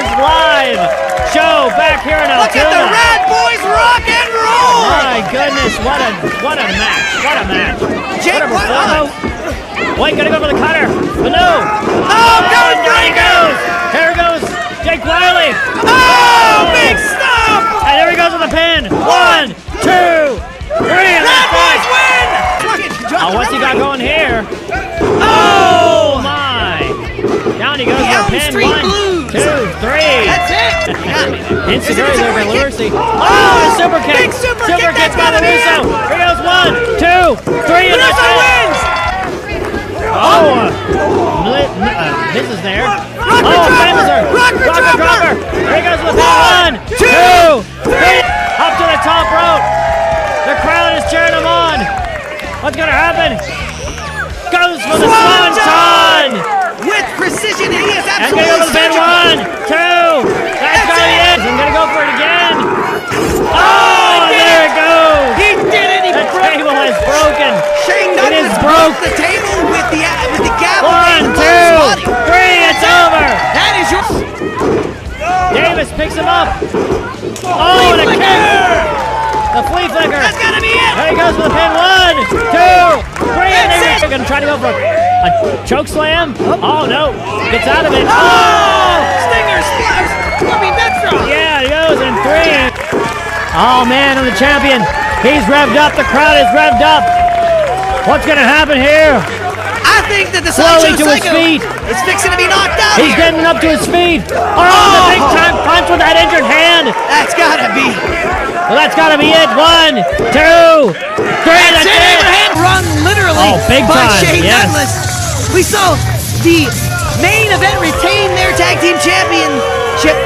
first live show back here in Altoona. Look at the Rad Boyz rock and roll! My goodness, what a match! What a match! Jake, what a Wait, gotta go for the cutter, but no! Oh, going there he goes! Here goes Jake Wiley! Oh, big stop! And there he goes with the pin. 1, 2, 3, and Rad Boyz win! Oh, what's he got going here? Oh my! Down he goes with the pin. 1, 2, 3. That's it! Insecurity there by Lucy. Oh, a super kick! Big super kick, kick by the Russo. Here goes 1, 2, 3, and Russo wins! Oh, Miz is there. Rocker dropper. Here he goes with the 1, 2, 3. Up to the top rope. The crowd is cheering him on. What's gonna happen? Goes for the swanton! With precision, he is And gonna go absolutely for the pin. 1, 2. That's gonna be it. I'm gonna go for it again. Oh, there it goes. He did it. The table is broken. Shane It is Douglas broke. the table with the gavel. 1, 2, 3. It's over. That is your. Davis picks him up. Oh, and a kick. The flea flicker. That's gotta be it. There he goes for the pin. 1, 2, 3. And they're gonna try to go for a choke slam. Oh no, gets out of it. Oh, Stinger splash. I mean, that's wrong. Yeah, he goes in 3. Oh man, I'm the champion. He's revved up. The crowd is revved up. What's gonna happen here? I think that the Slowly Sancho to his Psycho feet. is fixing to be knocked out. He's here. getting up to his feet. Oh, the big time punch with that injured hand. That's gotta be. Well, that's gotta be it. 1, 2, 3. That's it. Overhand run, literally. Oh, big by time, Shane yes. Douglas. We saw the main event retain their tag team championship.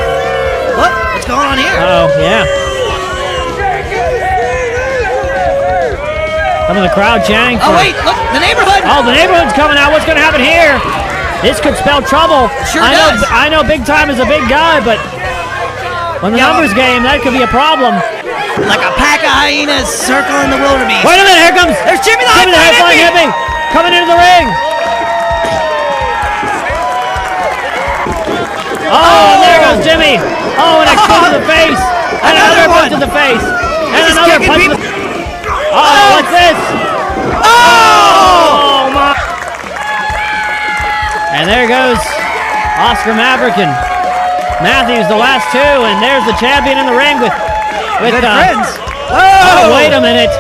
What's going on here? Oh, yeah. Some of the crowd chanting. Oh wait, look, the neighborhood. Oh, the neighborhood's coming out. What's gonna happen here? This could spell trouble. Sure does. I know Big Time is a big guy, but when the numbers game, that could be a problem. Like a pack of hyenas circling the wildebeest. Wait a minute, here comes. There's Jimmy the Jimmy the High Flying Hippie coming into the ring. Oh, and there goes Jimmy. Oh, and a kick to the face. And another punch to the face. And another punch to the face. Oh, what's this? Oh, my. And there goes Oscar Maverick and Matthews, the last two. And there's the champion in the ring with friends. Oh, wait a minute.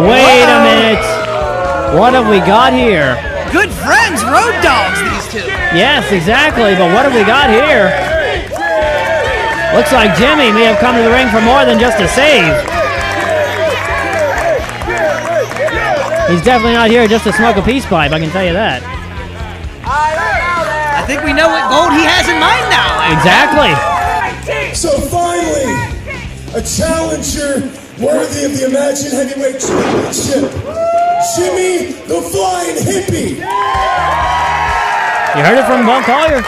Wait a minute. What have we got here? Good friends, road dogs, these two. Yes, exactly. But what have we got here? Looks like Jimmy may have come to the ring for more than just a save. He's definitely not here just to smoke a peace pipe, I can tell you that. I think we know what gold he has in mind now. Exactly. So finally, a challenger worthy of the Imagine Heavyweight Championship. Jimmy the Flying Hippie. You heard it from Von Collier.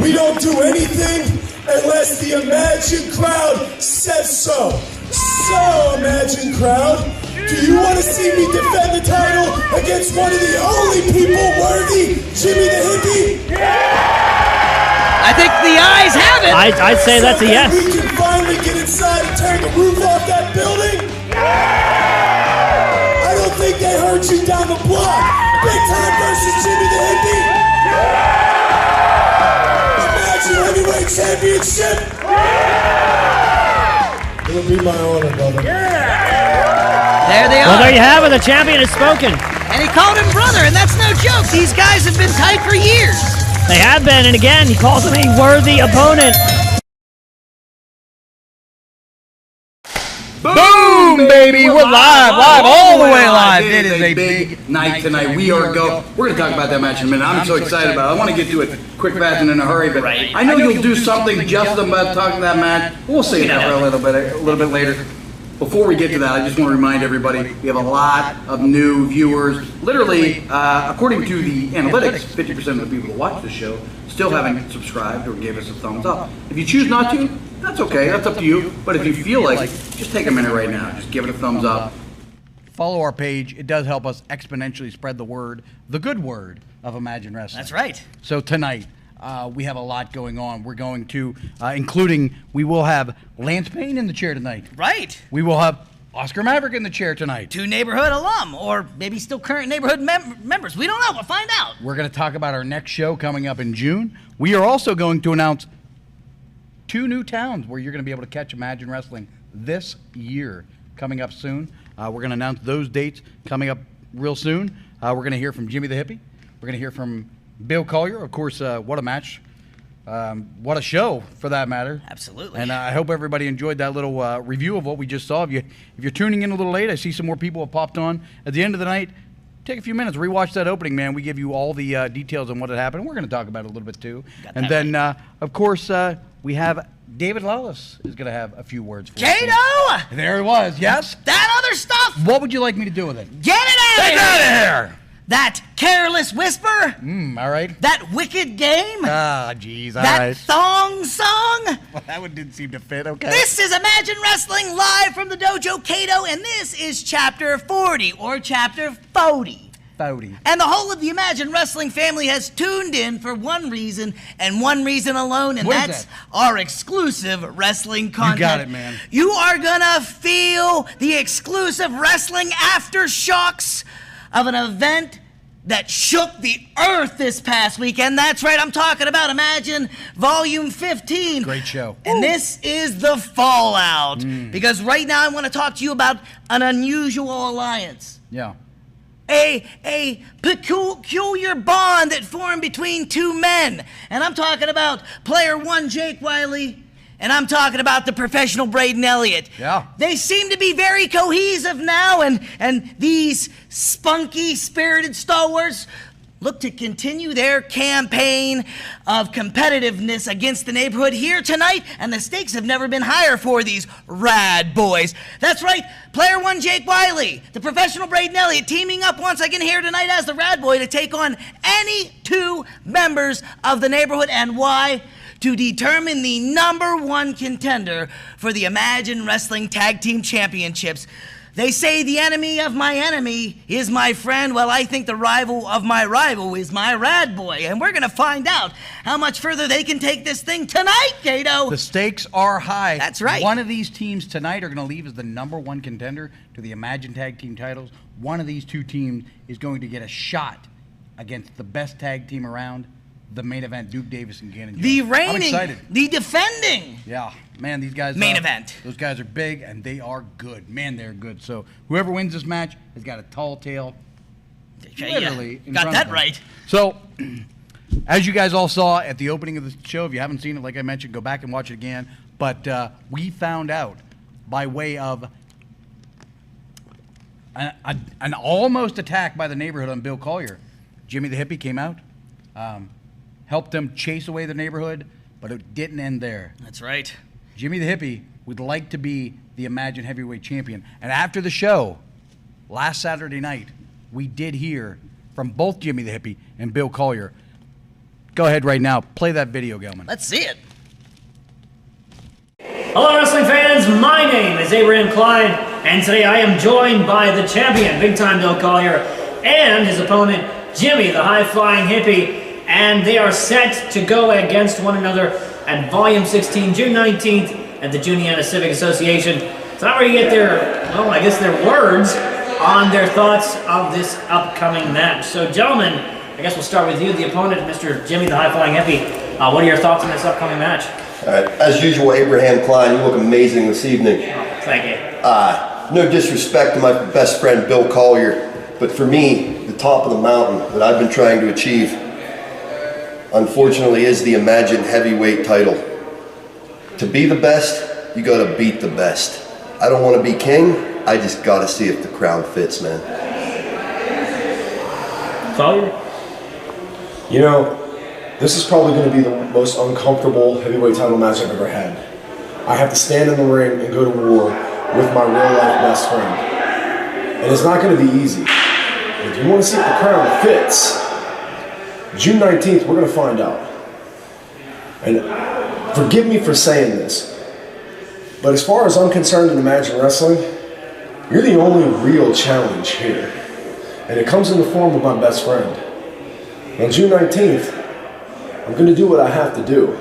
We don't do anything unless the Imagine crowd says so. So, Imagine crowd, do you want to see me defend the title against one of the only people worthy, Jimmy the Hippie? I think the eyes have it. I'd say that's a yes. We can finally get inside and turn the roof off that building. I don't think they heard you down the block. Big Time versus Jimmy the Hippie. Imagine Heavyweight Championship. It'll be my honor, brother. There they are. Well, there you have it. The champion has spoken. And he called him brother, and that's no joke. These guys have been tight for years. They have been, and again, he calls him a worthy opponent. Boom, baby! We're live all the way live. It is a big night tonight. We're going to talk about that match in a minute. I'm so excited about it. I want to get to it quick, fast, and in a hurry. But I know you'll do something just about talking that match. We'll save that for a little bit later. Before we get to that, I just want to remind everybody we have a lot of new viewers. Literally, according to the analytics, 50% of the people who watch the show still haven't subscribed or gave us a thumbs up. If you choose not to, that's okay. That's up to you. But if you feel like it, just take a minute right now. Just give it a thumbs up. Follow our page. It does help us exponentially spread the word, the good word of Imagine Wrestling. That's right. So tonight, We have a lot going on. We're going to, including, we will have Lance Payne in the chair tonight. Right. We will have Oscar Maverick in the chair tonight. 2 neighborhood alum, or maybe still current neighborhood members. We don't know. We'll find out. We're going to talk about our next show coming up in June. We are also going to announce 2 new towns where you're going to be able to catch Imagine Wrestling this year coming up soon. We're going to announce those dates coming up real soon. We're going to hear from Jimmy the Hippie. We're going to hear from Bill Collier. Of course, what a match. What a show, for that matter. Absolutely. And I hope everybody enjoyed that little review of what we just saw. If you're tuning in a little late, I see some more people have popped on. At the end of the night, take a few minutes, rewatch that opening, man. We give you all the details on what had happened. We're going to talk about it a little bit, too. And then, of course, we have David Lawless is going to have a few words for us. Kato! There it was, yes? That other stuff! What would you like me to do with it? Get it out Get of out here! of here! That careless whisper? All right. That wicked game? Ah, jeez, all that right. thong song? Well, that one didn't seem to fit, okay. This is Imagine Wrestling live from the Dojo Kato, and this is Chapter 40, or Chapter 40. And the whole of the Imagine Wrestling family has tuned in for one reason, and one reason alone, and that's our exclusive wrestling content. You got it, man. You are gonna feel the exclusive wrestling aftershocks of an event that shook the earth this past weekend. That's right, I'm talking about Imagine Volume 15. Great show. And this is the fallout. Because right now I want to talk to you about an unusual alliance. Yeah. A peculiar bond that formed between 2 men. And I'm talking about player 1, Jake Wiley, and I'm talking about the professional Braden Elliott. Yeah. They seem to be very cohesive now, and these spunky, spirited stalwarts look to continue their campaign of competitiveness against the neighborhood here tonight, and the stakes have never been higher for these Rad Boyz. That's right, player 1, Jake Wiley, the professional Braden Elliott, teaming up once again here tonight as the Rad Boy to take on any 2 members of the neighborhood. And why? To determine the #1 contender for the Imagine Wrestling Tag Team Championships. They say the enemy of my enemy is my friend. Well, I think the rival of my rival is my Rad Boy. And we're going to find out how much further they can take this thing tonight, Kato. The stakes are high. That's right. One of these teams tonight are going to leave as the #1 contender to the Imagine Tag Team titles. One of these 2 teams is going to get a shot against the best tag team around, the main event, Duke Davis and Gannon Jones. The reigning, I'm excited. the defending. Yeah, man, these guys. Main event. Those guys are big, and they are good. Man, they're good. So whoever wins this match has got a tall tale. Literally. Yeah, got that right. So, as you guys all saw at the opening of the show, if you haven't seen it, like I mentioned, go back and watch it again. But we found out by way of an almost attack by the neighborhood on Bill Collier. Jimmy the Hippie came out. Helped them chase away the neighborhood, but it didn't end there. That's right. Jimmy the Hippie would like to be the Imagine Heavyweight Champion. And after the show, last Saturday night, we did hear from both Jimmy the Hippie and Bill Collier. Go ahead right now. Play that video, Gelman. Let's see it. Hello, wrestling fans. My name is Abraham Klein, and today I am joined by the champion, big-time Bill Collier, and his opponent, Jimmy, the high-flying hippie. And they are set to go against one another at Volume 16, June 19th, at the Juniata Civic Association. So now we're going to get their, well, I guess their words on their thoughts of this upcoming match. So, gentlemen, I guess we'll start with you, the opponent, Mr. Jimmy, the high-flying hippie. What are your thoughts on this upcoming match? All right. As usual, Abraham Klein, you look amazing this evening. Oh, thank you. No disrespect to my best friend, Bill Collier, but for me, the top of the mountain that I've been trying to achieve, unfortunately, is the Imagine Heavyweight title. To be the best, you gotta beat the best. I don't want to be king, I just gotta see if the crown fits, man. Collier? You know, this is probably going to be the most uncomfortable heavyweight title match I've ever had. I have to stand in the ring and go to war with my real-life best friend. And it's not going to be easy. If you want to see if the crown fits, June 19th, we're going to find out. And forgive me for saying this, but as far as I'm concerned in Imagine Wrestling, you're the only real challenge here. And it comes in the form of my best friend. On June 19th, I'm going to do what I have to do.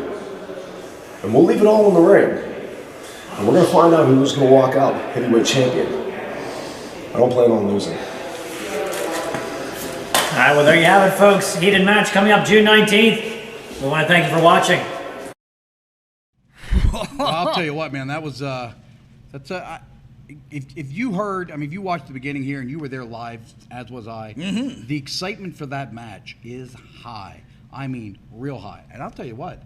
And we'll leave it all in the ring. And we're going to find out who's going to walk out heavyweight champion. I don't plan on losing. All right, well, there you have it, folks. Heated match coming up June 19th. We want to thank you for watching. Well, I'll tell you what, man, that was if you heard, I mean, if you watched the beginning here and you were there live, as was I, the excitement for that match is high. I mean, real high. And I'll tell you what,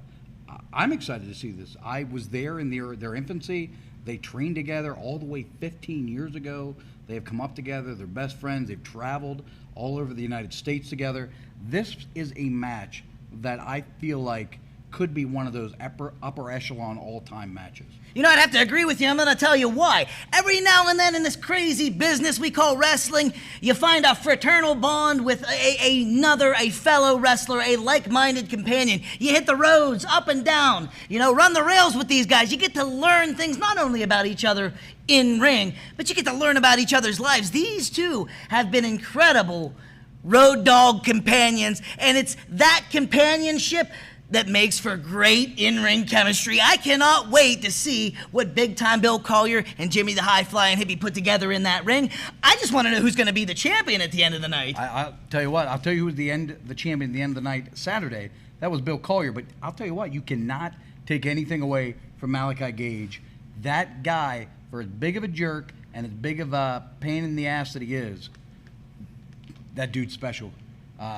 I'm excited to see this. I was there in their infancy. They trained together all the way 15 years ago. They have come up together. They're best friends. They've traveled all over the United States together. This is a match that I feel like could be one of those upper echelon all-time matches. You know, I'd have to agree with you. I'm going to tell you why. Every now and then in this crazy business we call wrestling, you find a fraternal bond with a fellow wrestler, a like-minded companion. You hit the roads up and down, you know, run the rails with these guys. You get to learn things not only about each other in ring, but you get to learn about each other's lives. These two have been incredible road dog companions, and it's that companionship that makes for great in-ring chemistry. I cannot wait to see what big-time Bill Collier and Jimmy the High-Flying Hippie put together in that ring. I just want to know who's going to be the champion at the end of the night. I'll tell you what. I'll tell you who's the champion at the end of the night Saturday. That was Bill Collier. But I'll tell you what. You cannot take anything away from Malachi Gage. That guy, for as big of a jerk and as big of a pain in the ass that he is, that dude's special.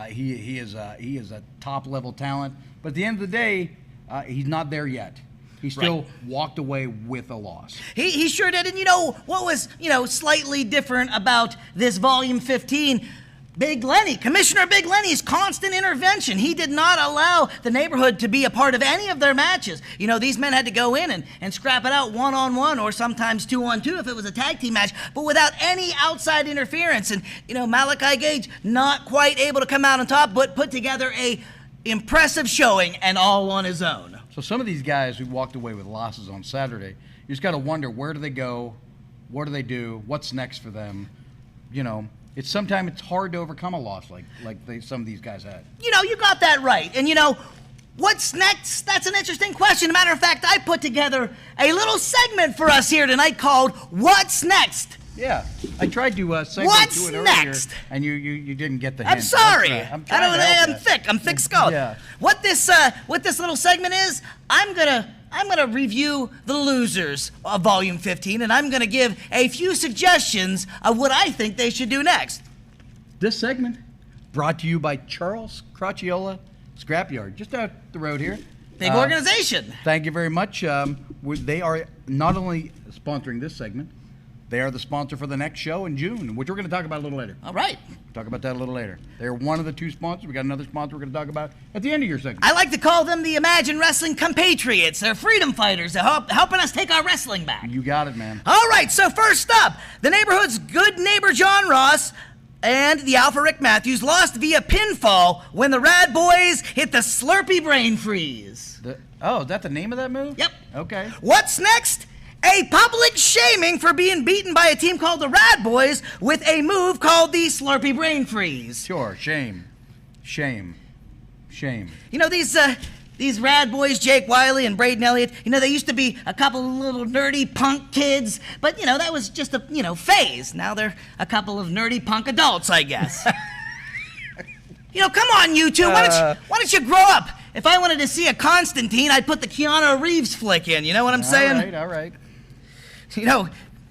He is a top-level talent. But at the end of the day, he's not there yet. He still walked away with a loss. He sure did. And you know what was, slightly different about this Volume 15? Big Lenny, Commissioner Big Lenny's constant intervention. He did not allow the neighborhood to be a part of any of their matches. You know, these men had to go in and scrap it out one-on-one or sometimes two-on-two if it was a tag team match, but without any outside interference. And, Malachi Gage not quite able to come out on top, but put together a impressive showing and all on his own. So some of these guys who walked away with losses on Saturday, you just got to wonder, where do they go? What do they do? What's next for them? Sometimes it's hard to overcome a loss like some of these guys had. You got that right. And what's next? That's an interesting question. Matter of fact, I put together a little segment for us here tonight called What's Next? Yeah, I tried to segue What's to it next? earlier, and you didn't get the hint. I'm sorry. I'm thick-skulled. Yeah. What this little segment is, I'm gonna review the losers of Volume 15, and I'm gonna give a few suggestions of what I think they should do next. This segment brought to you by Charles Crocchiola Scrapyard, just out the road here. Big organization. Thank you very much. They are not only sponsoring this segment, they are the sponsor for the next show in June, which we're going to talk about a little later. All right. Talk about that a little later. They're one of the two sponsors. We got another sponsor we're going to talk about at the end of your segment. I like to call them the Imagine Wrestling compatriots. They're freedom fighters. They're helping us take our wrestling back. You got it, man. All right, so first up, the neighborhood's good neighbor John Ross and the Alpha Rick Matthews lost via pinfall when the Rad Boyz hit the Slurpee Brain Freeze. Is that the name of that move? Yep. Okay. What's next? A public shaming for being beaten by a team called the Rad Boyz with a move called the Slurpee Brain Freeze. Sure, shame. These Rad Boyz, Jake Wiley and Braden Elliott, they used to be a couple of little nerdy punk kids, but, that was just a, phase. Now they're a couple of nerdy punk adults, I guess. Come on, you two, why don't you grow up? If I wanted to see a Constantine, I'd put the Keanu Reeves flick in, you know what I'm saying? All right.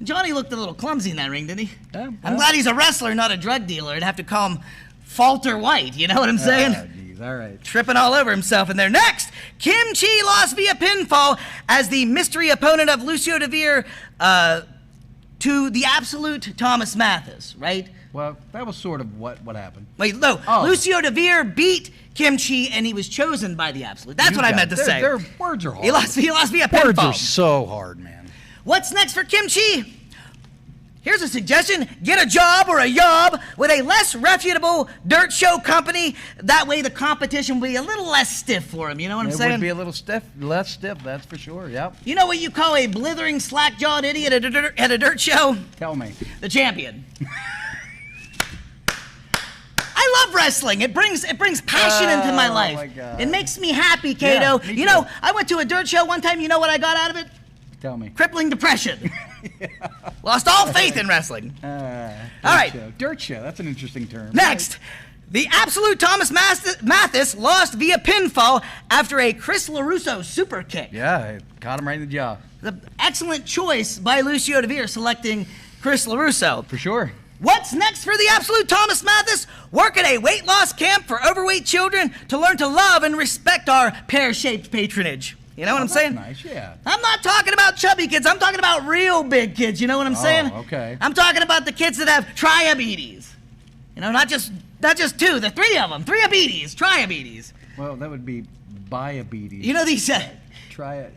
Johnny looked a little clumsy in that ring, didn't he? Yeah, I'm glad he's a wrestler, not a drug dealer. I'd have to call him Falter White, you know what I'm saying? Geez, all right. Tripping all over himself in there. Next, Kim Chi lost via pinfall as the mystery opponent of Lucio DeVere to the absolute Thomas Mathis, right? Well, that was sort of what happened. Wait, no. Oh. Lucio DeVere beat Kim Chi, and he was chosen by the absolute. That's what I meant to say. Their words are hard. He lost via pinfall. Words are so hard, man. What's next for Kim Chi? Here's a suggestion. Get a job or a yob with a less reputable dirt show company. That way the competition will be a little less stiff for him. You know what I'm saying? It would be a little less stiff, that's for sure, yep. You know what you call a blithering, slack-jawed idiot at a dirt show? Tell me. The champion. I love wrestling. It brings passion into my life. my God. It makes me happy, Kato. Yeah, me you know, too. I went to a dirt show one time. You know what I got out of it? Tell me. Crippling depression. Lost all faith in wrestling. All right. Dirt show. That's an interesting term. Next, the absolute Thomas Mathis lost via pinfall after a Chris LaRusso super kick. Yeah, caught him right in the jaw. The excellent choice by Lucio DeVere selecting Chris LaRusso. For sure. What's next for the absolute Thomas Mathis? Work at a weight loss camp for overweight children to learn to love and respect our pear-shaped patronage. You know what I'm saying? Nice, yeah. I'm not talking about chubby kids. I'm talking about real big kids. You know what I'm saying? Okay. I'm talking about the kids that have triabetes. You know, not just two, the three of them. Triabetes, triabetes. Well, that would be diabetes. You know these Try it.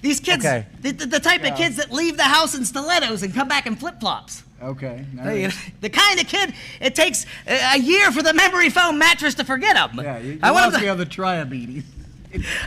these kids, Okay. the type of kids that leave the house in stilettos and come back in flip-flops. Okay. The kind of kid it takes a year for the memory foam mattress to forget them. Yeah, you I want lost him me to, on the triabetes.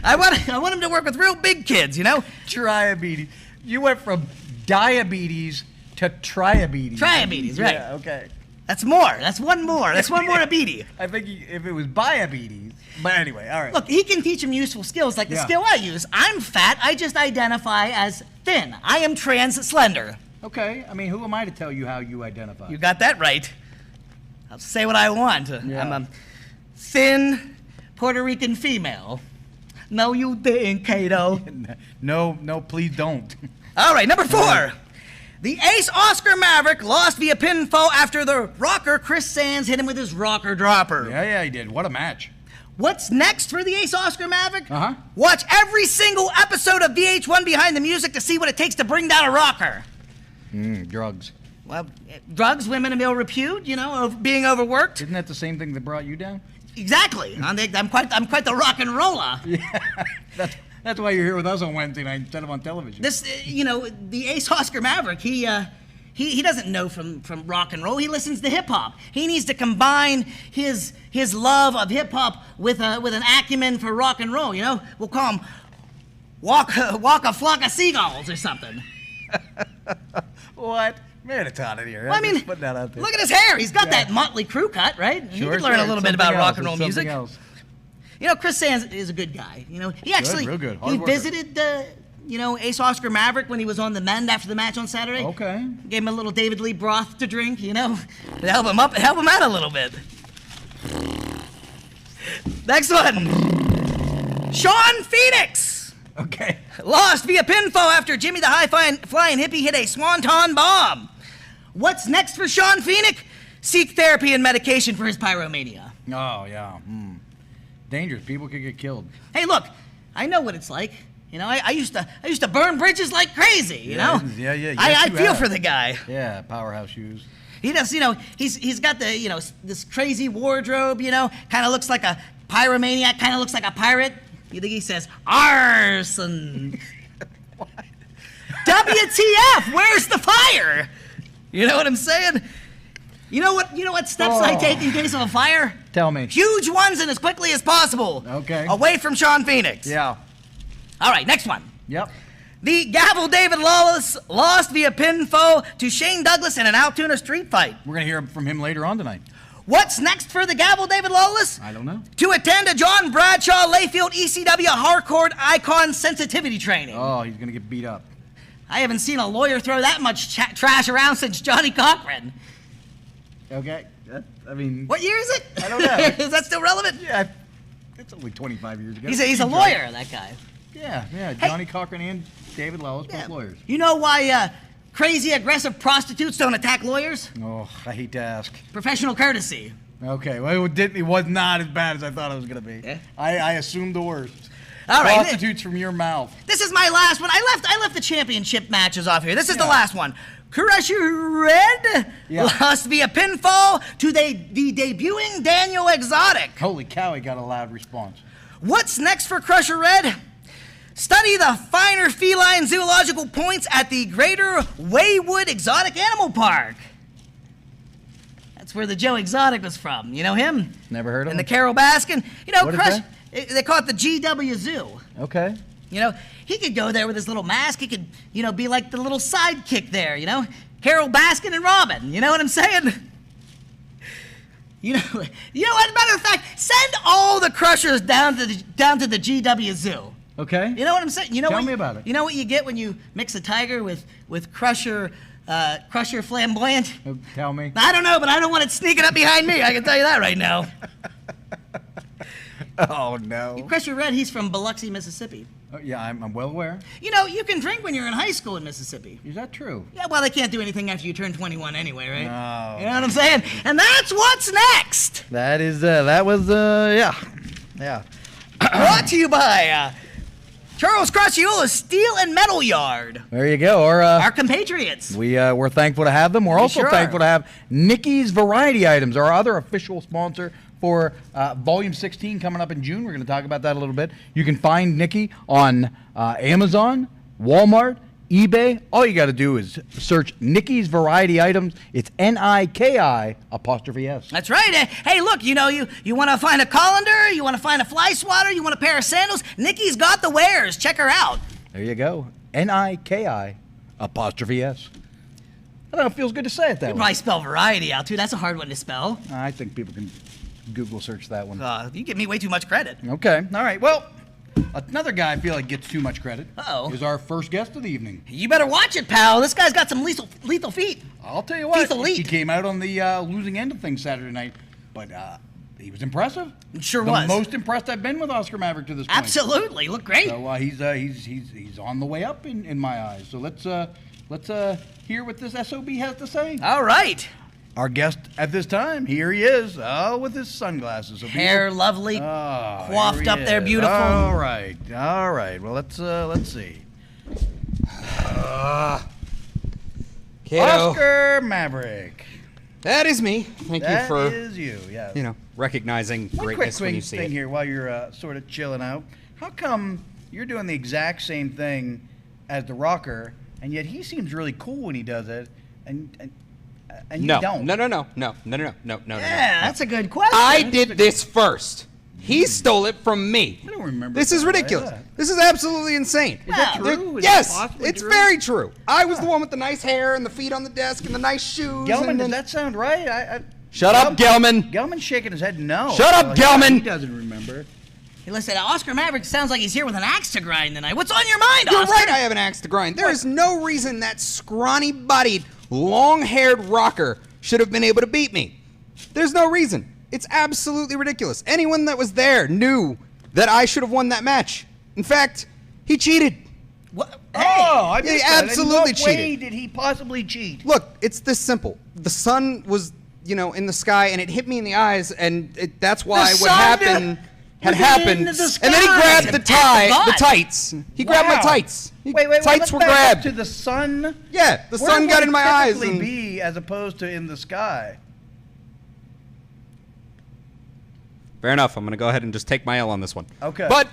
I want him to work with real big kids. You know, Triabetes. You went from diabetes to triabetes. Triabetes, right? Yeah, okay. That's more. That's one more. That's one more diabetes. I think if it was diabetes. But anyway, all right. Look, he can teach him useful skills like the Yeah. skill I use. I'm fat. I just identify as thin. I am trans slender. Okay. I mean, who am I to tell you how you identify? You got that right. I'll say what I want. Yeah. I'm a thin Puerto Rican female. No, you didn't, Kato. No, please don't. All right, number 4. The ace Oscar Maverick lost via pinfall after the rocker Chris Sands hit him with his rocker dropper. Yeah, he did. What a match. What's next for the ace Oscar Maverick? Uh-huh. Watch every single episode of VH1 Behind the Music to see what it takes to bring down a rocker. Drugs. Well, drugs, women of ill repute, you know, being overworked. Isn't that the same thing that brought you down? Exactly. I'm quite the rock and roller. Yeah. That's why you're here with us on Wednesday night instead of on television. This, the ace Oscar Maverick, he doesn't know from rock and roll. He listens to hip hop. He needs to combine his love of hip hop with an acumen for rock and roll. You know, we'll call him walk a flock of seagulls or something. What? Man, it's out of here. Well, I mean, put that out there. look at his hair. He's got that Motley Crue cut, right? You Sure, can learn a little bit Something about else. rock and roll It's music. something else. You know, Chris Sands is a good guy. You know, he actually real good. Hard he worker. visited Ace Oscar Maverick when he was on the Mend after the match on Saturday. Okay. Gave him a little David Lee broth to drink, you know, to help him out a little bit. Next one, Sean Phoenix. Okay. Lost via pinfall after Jimmy the High-Flying Hippie hit a swanton bomb. What's next for Sean Phoenix? Seek therapy and medication for his pyromania. Oh, yeah. Dangerous. People could get killed. Hey, look, I know what it's like. You know, I used to burn bridges like crazy. You know. Yeah. Yes, I you feel have. for the guy. Yeah, powerhouse shoes. He does. You know, he's got the this crazy wardrobe. You know, kind of looks like a pyromaniac. Kind of looks like a pirate. You think he says arson? WTF? Where's the fire? You know what I'm saying? You know what steps I take in case of a fire? Tell me. Huge ones and as quickly as possible. Okay. Away from Sean Phoenix. Yeah. All right, next one. Yep. The gavel David Lawless lost via pinfall to Shane Douglas in an Altoona street fight. We're going to hear from him later on tonight. What's next for the gavel David Lawless? I don't know. To attend a John Bradshaw Layfield ECW hardcore icon sensitivity training. Oh, he's going to get beat up. I haven't seen a lawyer throw that much trash around since Johnny Cochran. Okay. I mean. What year is it? I don't know. Is that still relevant? Yeah. It's only 25 years ago. He's a lawyer, that guy. Yeah. Johnny Cochran and David Lawless, both lawyers. You know why crazy aggressive prostitutes don't attack lawyers? Oh, I hate to ask. Professional courtesy. Okay, well, it was not as bad as I thought it was going to be. Yeah. I assumed the worst. All right. Prostitutes from your mouth. This is my last one. I left the championship matches off here. This is the last one. Crusher Red lost via pinfall to the debuting Daniel Exotic. Holy cow, he got a loud response. What's next for Crusher Red? Study the finer feline zoological points at the Greater Waywood Exotic Animal Park. That's where the Joe Exotic was from. You know him? Never heard of him. And the Carol Baskin. You know, What is Crush. that? They call it the GW Zoo. Okay. You know, he could go there with his little mask. He could, be like the little sidekick there, Carol Baskin and Robin. You know what I'm saying? You know what? Matter of fact, send all the Crushers down to the GW Zoo. Okay. You know what I'm saying? Tell me about it. You know what you get when you mix a tiger with Crusher Flamboyant? Tell me. I don't know, but I don't want it sneaking up behind me. I can tell you that right now. Oh, no. Crusher Red, he's from Biloxi, Mississippi. Yeah, I'm well aware. You know, you can drink when you're in high school in Mississippi. Is that true? Yeah, well, they can't do anything after you turn 21 anyway, right? No. You know what I'm saying? And that's what's next. That is, yeah. Brought to you by Charles Crociola's Steel and Metal Yard. There you go. Our compatriots. We're thankful to have them. We're also sure thankful to have Nikki's Variety Items, our other official sponsor for Volume 16 coming up in June. We're going to talk about that a little bit. You can find Nikki on Amazon, Walmart, eBay. All you got to do is search Nikki's Variety Items. It's NIKI''S. That's right. Hey, look, you want to find a colander, you want to find a fly swatter, you want a pair of sandals, Nikki's got the wares. Check her out. There you go. NIKI''S. I don't know, it feels good to say it that You way. probably spell variety out, too. That's a hard one to spell. I think people can Google search that one. You give me way too much credit. Okay. All right. Well, another guy I feel like gets too much credit Uh-oh. is our first guest of the evening. You better watch it, pal. This guy's got some lethal feet. I'll tell you what. He's elite. He came out on the losing end of things Saturday night, but he was impressive. Sure the was. most impressed I've been with Oscar Maverick to this point. Absolutely. Look great. So he's on the way up in my eyes. So let's hear what this SOB has to say. All right. Our guest at this time, here he is, with his sunglasses. So Hair lovely, coiffed up there, beautiful. All right. Well, let's see. Kato. Oscar Maverick. That is me. Thank you for That is you. Yeah. recognizing One greatness quick when you see thing it. here while you're sort of chilling out. How come you're doing the exact same thing as the rocker, and yet he seems really cool when he does it, and you don't? No. Yeah, that's a good question. I did this first. He stole it from me. I don't remember. This is that. ridiculous. Yeah. This is absolutely insane. Is that Well, true? Is Yes, that possibly it's true? very true. I was the one with the nice hair and the feet on the desk and the nice shoes. Gelman, and does then- that sound right? Shut up, Gelman. Gelman's shaking his head no. Shut up, So Gelman. He doesn't remember. Hey, listen, Oscar Maverick sounds like he's here with an axe to grind tonight. What's on your mind, You're Oscar? right, I have an axe to grind. There is no reason that scrawny-bodied, long-haired rocker should have been able to beat me. There's no reason. It's absolutely ridiculous. Anyone that was there knew that I should have won that match. In fact, he cheated. What? Oh, I He missed that. absolutely In what way cheated. did he possibly cheat? Look, it's this simple. The sun was, in the sky, and it hit me in the eyes, and that's why The what sun happened had was happened. in the And then he sky. grabbed the God. tights. He grabbed my Wow. tights. Wait, Tights let's were back up grabbed. to the sun. Yeah, the Where sun would got it in my eyes. typically And be as opposed to in the sky? fair enough. I'm going to go ahead and just take my L on this one. Okay. But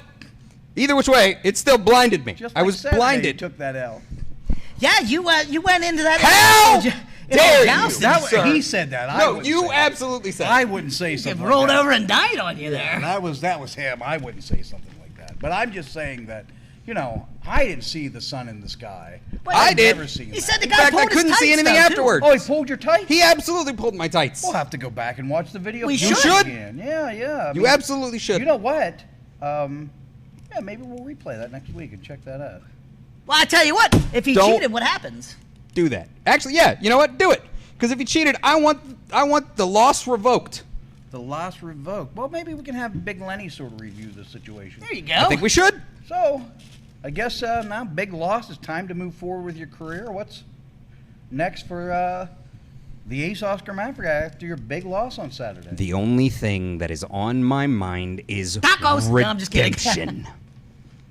either which way, it still blinded me. Just I like was Saturday, blinded. You took that L. Yeah, you went into that. How dare you? Jousting. Sir. He said that. I No, wouldn't you say that. absolutely said. I wouldn't say It something. rolled like that. over and died on you there. That was him. I wouldn't say something like that. But I'm just saying that, I didn't see the sun in the sky. I I've did. Never seen He that. said the In guy fact, pulled I couldn't his see tights anything down, too. afterwards. Oh, he pulled your tights? He absolutely pulled my tights. We'll have to go back and watch the video. We You should. should. Again. Yeah. I You mean, absolutely should. You know what? Yeah, maybe we'll replay that next week and check that out. Well, I tell you what, if he Don't- cheated, what happens? Do that. Actually, yeah. You know what? Do it. Because if he cheated, I want the loss revoked. The loss revoked. Well, maybe we can have Big Lenny sort of review the situation. There you go. I think we should. So, I guess now Big Loss, it's time to move forward with your career. What's next for the Ace Oscar Maverick after your big loss on Saturday? The only thing that is on my mind is Tacos. No, I'm just kidding. redemption.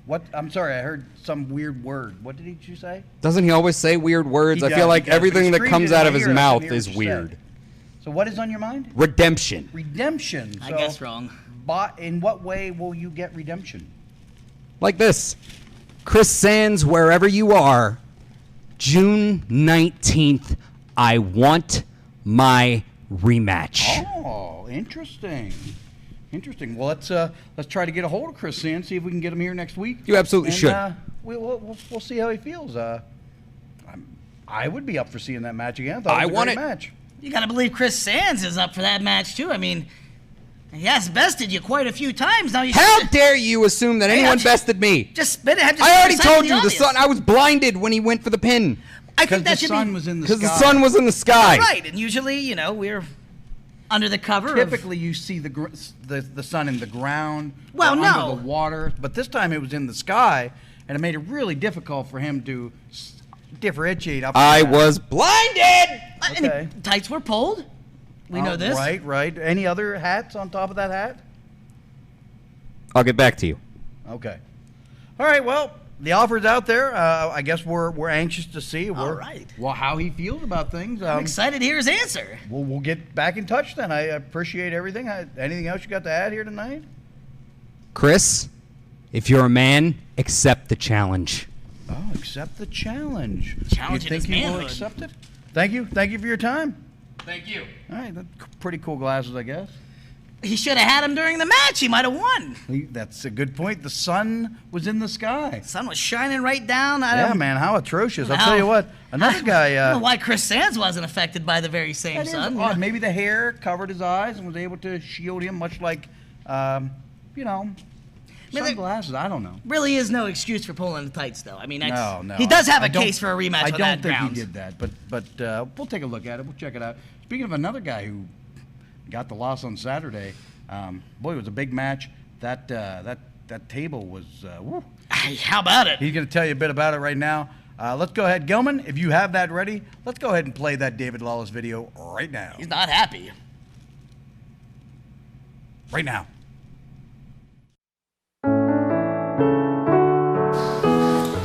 What? I'm sorry, I heard some weird word. What did you say? Doesn't he always say weird words? He I does, feel like he does, but everything he that screamed comes it in out my of his ear, I couldn't mouth hear what is you weird. said. So what is on your mind? Redemption. Redemption. I So, guess wrong. In what way will you get redemption? Like this. Chris Sands, wherever you are, June 19th, I want my rematch. Oh, interesting. Interesting. Well, let's try to get a hold of Chris Sands, see if we can get him here next week. You absolutely And, should. We'll see how he feels. I would be up for seeing that match again. I thought it was a want great it. match. You gotta believe Chris Sands is up for that match too. I mean, he has bested you quite a few times now. How dare you assume that anyone bested me? Just spit it. I already told you the sun. I was blinded when he went for the pin. I think that the should sun be was in the sky. Because the sun was in the sky. Right, and usually, you know, we're under the cover. Typically, you see the sun in the ground. Well, or no. under the water, but this time it was in the sky, and it made it really difficult for him to differentiate up. I and down. was blinded. Okay. And tights were pulled. We know this. Right. Any other hats on top of that hat? I'll get back to you. Okay. All right. Well, the offer's out there. I guess we're anxious to see. All right. Well, how he feels about things. I'm excited to hear his answer. We'll get back in touch then. I appreciate everything. Anything else you got to add here tonight? Chris, if you're a man, accept the challenge. Oh, accept the challenge. Challenging You his think he will manhood. accept it? Thank you. Thank you for your time. Thank you. All right. That's pretty cool glasses, I guess. He should have had him during the match. He might have won. That's a good point. The sun was in the sky. The sun was shining right down. Yeah, man, how atrocious. I'll Now- tell you what, another guy... I don't know why Chris Sands wasn't affected by the very same that is sun. odd. Maybe the hair covered his eyes and was able to shield him, much like, sunglasses. I don't know. Really is no excuse for pulling the tights, though. I mean, that's, No. he does have I a don't- case for a rematch I on don't that think grounds. he did that, but we'll take a look at it. We'll check it out. Speaking of another guy who got the loss on Saturday, boy, it was a big match. That table was. Woo. Hey, how about it? He's going to tell you a bit about it right now. Let's go ahead, Gilman. If you have that ready, let's go ahead and play that David Lawless video right now. He's not happy. Right now.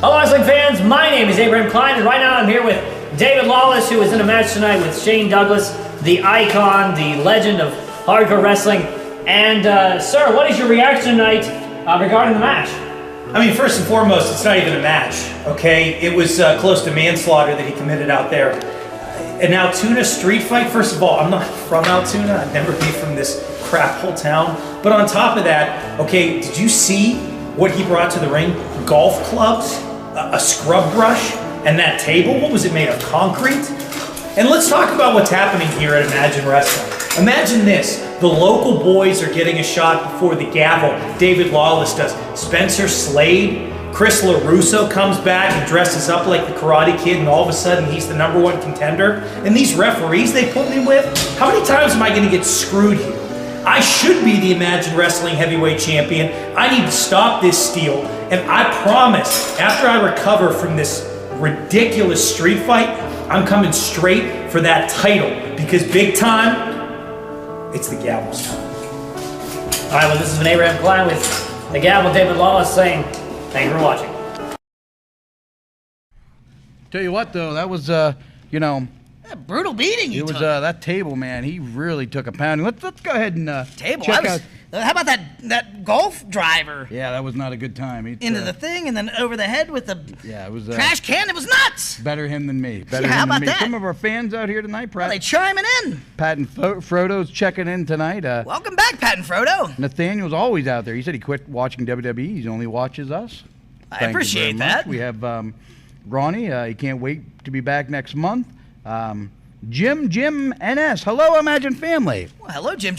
Hello, wrestling fans. My name is Abraham Klein, and right now I'm here with David Lawless, who is in a match tonight with Shane Douglas, the icon, the legend of hardcore wrestling. And, sir, what is your reaction tonight regarding the match? I mean, first and foremost, it's not even a match, okay? It was close to manslaughter that he committed out there. An Altoona street fight? First of all, I'm not from Altoona. I'd never be from this crap hole town. But on top of that, okay, did you see what he brought to the ring? Golf clubs, a scrub brush, and that table? What was it made of? Concrete? And let's talk about what's happening here at Imagine Wrestling. Imagine this. The local boys are getting a shot before the gavel. David Lawless does. Spencer Slade, Chris LaRusso comes back and dresses up like the Karate Kid, and all of a sudden he's the #1 contender. And these referees they put me with, how many times am I going to get screwed here? I should be the Imagine Wrestling Heavyweight Champion. I need to stop this steal. And I promise, after I recover from this ridiculous street fight, I'm coming straight for that title. Because big time, it's the gavel's time. All right, well, this has been Abraham Klein with the gavel, David Lawless, saying thank you for watching. Tell you what, though, that was, A brutal beating you it was took. that table, man. He really took a pounding. Let's go ahead and Table. check out. How about that golf driver Yeah, that was not a good time. It's, into the thing and then over the head with the yeah, it was trash can? It was nuts. better him than me. Better Yeah, how him than about me. that? Some of our fans out here tonight, Are they chiming in? Pat and Frodo's checking in tonight. Welcome back, Pat and Frodo. Nathaniel's always out there. He said he quit watching WWE. He only watches us. I Thank you appreciate very much. that. We have Ronnie. He can't wait to be back next month. Jim NS. Hello, Imagine family. Well, hello, Jim.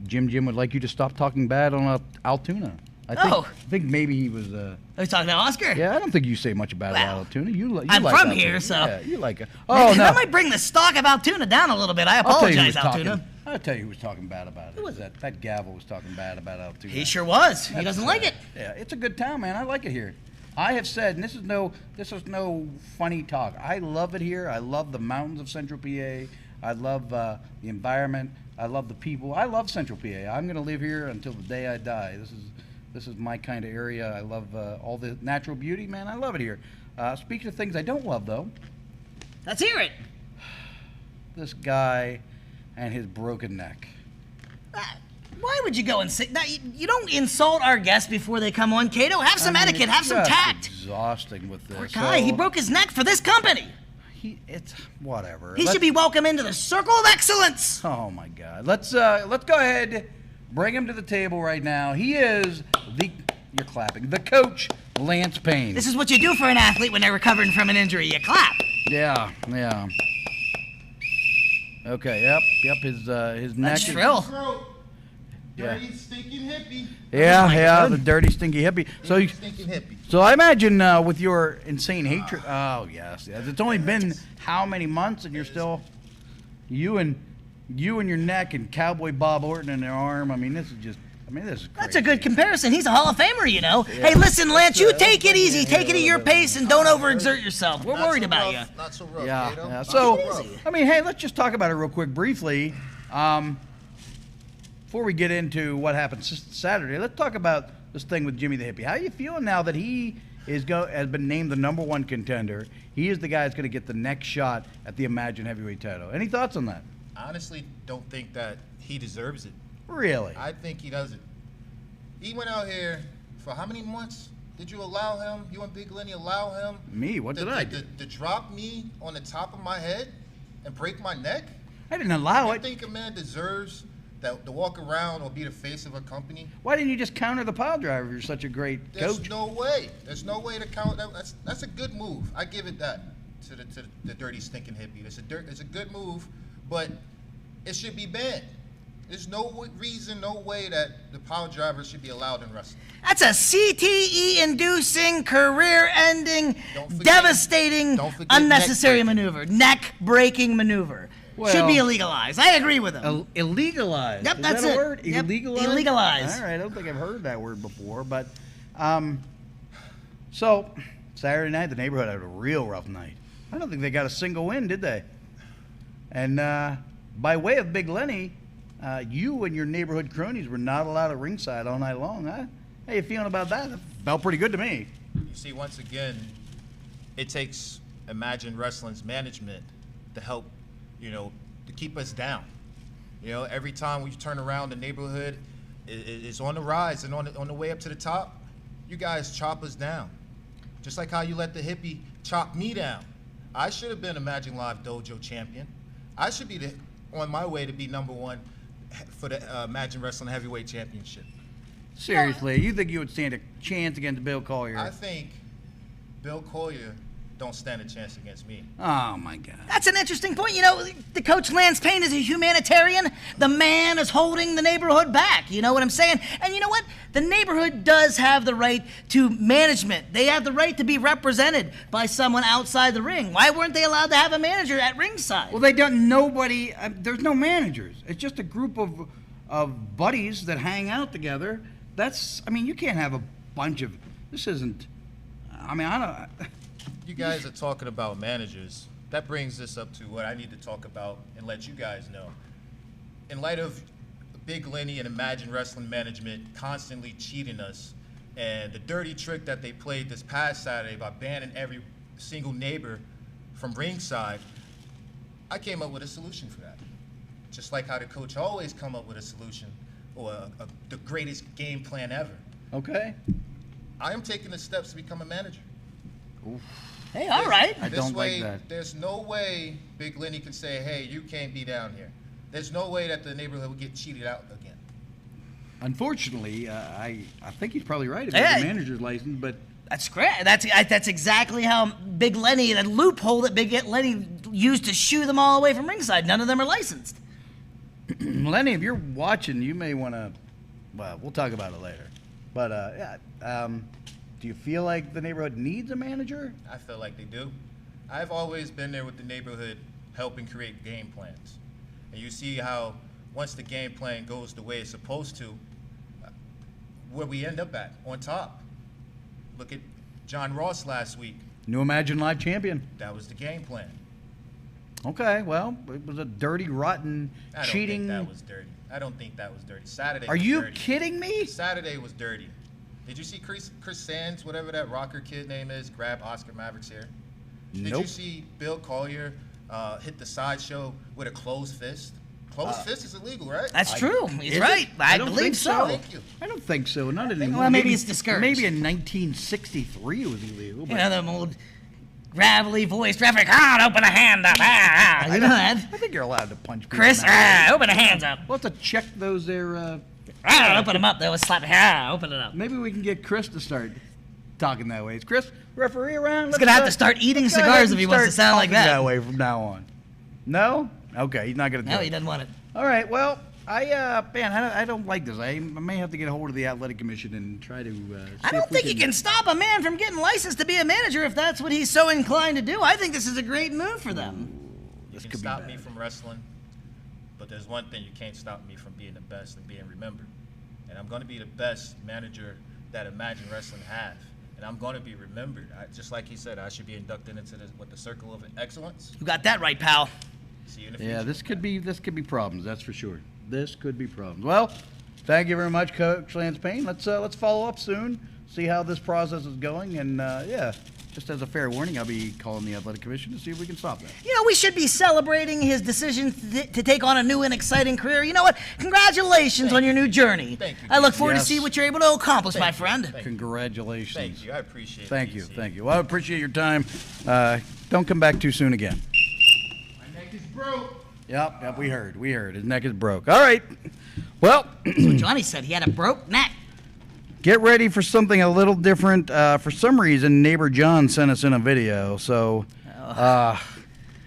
Jim would like you to stop talking bad on Altoona. I think maybe he was. Are you talking to Oscar? Yeah, I don't think you say much about Well, Altoona. You I'm like from Altoona. here, so. Yeah, you like it. Oh, no. That might bring the stock of Altoona down a little bit. I I'll tell you who apologize, was Altoona. talking. I'll tell you who was talking bad about it. Who was that? That gavel was talking bad about Altoona. He sure was. He doesn't like it. Yeah, it's a good town, man. I like it here. I have said, and this is no funny talk. I love it here. I love the mountains of Central PA. I love the environment. I love the people. I love Central PA. I'm going to live here until the day I die. This is my kind of area. I love all the natural beauty, man. I love it here. Speaking of things I don't love, though, Let's hear it. this guy and his broken neck. Why would you go and say that? You don't insult our guests before they come on, Kato. Have some etiquette. Have some tact. Exhausting with this. Poor guy. He broke his neck for this company. It's whatever. He should be welcome into the circle of excellence. Oh my God. Let's go ahead, bring him to the table right now. He is you're clapping, the coach, Lance Payne. This is what you do for an athlete when they're recovering from an injury. You clap. Yeah, yeah. Okay, yep. His neck. That's is- shrill. Yeah. Dirty, stinking hippie. Yeah, the dirty, stinky hippie. So, Stinking hippie. so I imagine with your insane hatred. Oh yes. It's only been how many months, and you're still, you and your neck and Cowboy Bob Orton in their arm. I mean, this is just. I mean, this is crazy. That's a good comparison. He's a Hall of Famer, you know. Hey, listen, Lance, you take it easy. Take it at your pace and don't overexert yourself. We're worried about you. Not so rough, Yeah, Gato. yeah. Not So, rough. I mean, hey, let's just talk about it real quick, briefly. Before we get into what happened Saturday, let's talk about this thing with Jimmy the Hippie. How are you feeling now that he has been named the #1 contender? He is the guy that's going to get the next shot at the Imagine Heavyweight title. Any thoughts on that? I honestly don't think that he deserves it. Really? I think he doesn't. He went out here for how many months? Did you allow him? You and Big Lenny allow him? Me? What did I do? To drop me on the top of my head and break my neck? I didn't allow You it. think a man deserves that to walk around or be the face of a company? Why didn't you just counter the pile driver if you're such a great There's coach? no way. There's no way to count that. That's a good move. I give it that to the dirty stinking hippie. It's a good move, but it should be banned. There's no reason, no way that the pile driver should be allowed in wrestling. That's a CTE-inducing, career-ending, Don't forget- devastating, don't forget unnecessary neck-breaking. maneuver. Neck-breaking maneuver. Should be illegalized. I agree with him. Illegalized. Yep, Is that's that a it. word? Yep, Illegalized? illegalized. All right, I don't think I've heard that word before, but so Saturday night, the neighborhood had a real rough night. I don't think they got a single win, did they? And by way of Big Lenny, you and your neighborhood cronies were not allowed at ringside all night long, huh? How you feeling about that? That felt pretty good to me. You see, once again, it takes Imagine Wrestling's management to help, to keep us down. Every time we turn around, the neighborhood is on the rise and on the way up to the top. You guys chop us down, just like how you let the hippie chop me down. I should have been Imagine Live Dojo champion. I should be on my way to be #1 for the Imagine Wrestling Heavyweight Championship. Seriously, you think you would stand a chance against Bill Collier? I think Bill Collier don't stand a chance against me. Oh my God. That's an interesting point. The coach Lance Payne is a humanitarian. The man is holding the neighborhood back. You know what I'm saying? And you know what? The neighborhood does have the right to management. They have the right to be represented by someone outside the ring. Why weren't they allowed to have a manager at ringside? Well, they don't. Nobody. There's no managers. It's just a group of buddies that hang out together. You can't have a bunch of. This isn't. I don't. You guys are talking about managers. That brings this up to what I need to talk about and let you guys know. In light of Big Lenny and Imagine Wrestling management constantly cheating us, and the dirty trick that they played this past Saturday by banning every single neighbor from ringside, I came up with a solution for that. Just like how the coach always come up with a solution or the greatest game plan ever. Okay. I am taking the steps to become a manager. Oof. Hey, all right. I This don't way, like that. there's no way Big Lenny can say, hey, you can't be down here. There's no way that the neighborhood will get cheated out again. Unfortunately, I think he's probably right about Hey. the manager's license, but That's great. That's exactly how Big Lenny, the loophole that Big Lenny used to shoo them all away from ringside. None of them are licensed. Lenny, if you're watching, you may want to. Well, we'll talk about it later. But do you feel like the neighborhood needs a manager? I feel like they do. I've always been there with the neighborhood helping create game plans. And you see how once the game plan goes the way it's supposed to, where we end up at, on top. Look at John Ross last week. New Imagine Live champion. That was the game plan. Okay, well, it was a dirty, rotten, I don't cheating. think that was dirty. I don't think that was dirty. Saturday Are was you dirty. kidding me? Saturday was dirty. Did you see Chris Sands, whatever that rocker kid name is, grab Oscar Maverick's hair? Did Nope. you see Bill Collier hit the sideshow with a closed fist? Closed fist is illegal, right? That's true. He's is right. it? I don't believe think so. Thank you. I don't think so. Not anymore. Well, maybe it's discouraged. Maybe in 1963 it was illegal. But Them old gravelly voiced referee. Open a hand up. You know that? I think you're allowed to punch people. Chris, now. open the hands up. We'll have to check those there. Open them up. They was slap. Open it up. Maybe we can get Chris to start. talking that way. Is Chris referee around? He's gonna have to start eating cigars if he wants to sound like that. That way from now on. No? Okay, he's not gonna do it. No, he doesn't want it. All right, well, I don't like this. I may have to get a hold of the athletic commission and try to. I don't think you can stop a man from getting licensed to be a manager if that's what he's so inclined to do. I think this is a great move for them. You can stop me from wrestling, but there's one thing you can't stop me from being the best and being remembered. And I'm going to be the best manager that Imagine Wrestling have. And I'm going to be remembered. Just like he said, I should be inducted into the Circle of Excellence. You got that right, pal. See you in the future. Yeah, this could be problems. That's for sure. This could be problems. Well, thank you very much, Coach Lance Payne. Let's follow up soon, see how this process is going, and yeah, just as a fair warning, I'll be calling the athletic commission to see if we can stop that. You know, we should be celebrating his decision to take on a new and exciting career. You know what? Congratulations on your new journey. Thank you. I look forward to see what you're able to accomplish, my friend. Congratulations. Thank you. I appreciate it. Thank you. Thank you. Well, I appreciate your time. Don't come back too soon again. My neck is broke. Yep, we heard. His neck is broke. All right. Well, so Johnny said he had a broke neck. Get ready for something a little different. For some reason, neighbor John sent us in a video. So, all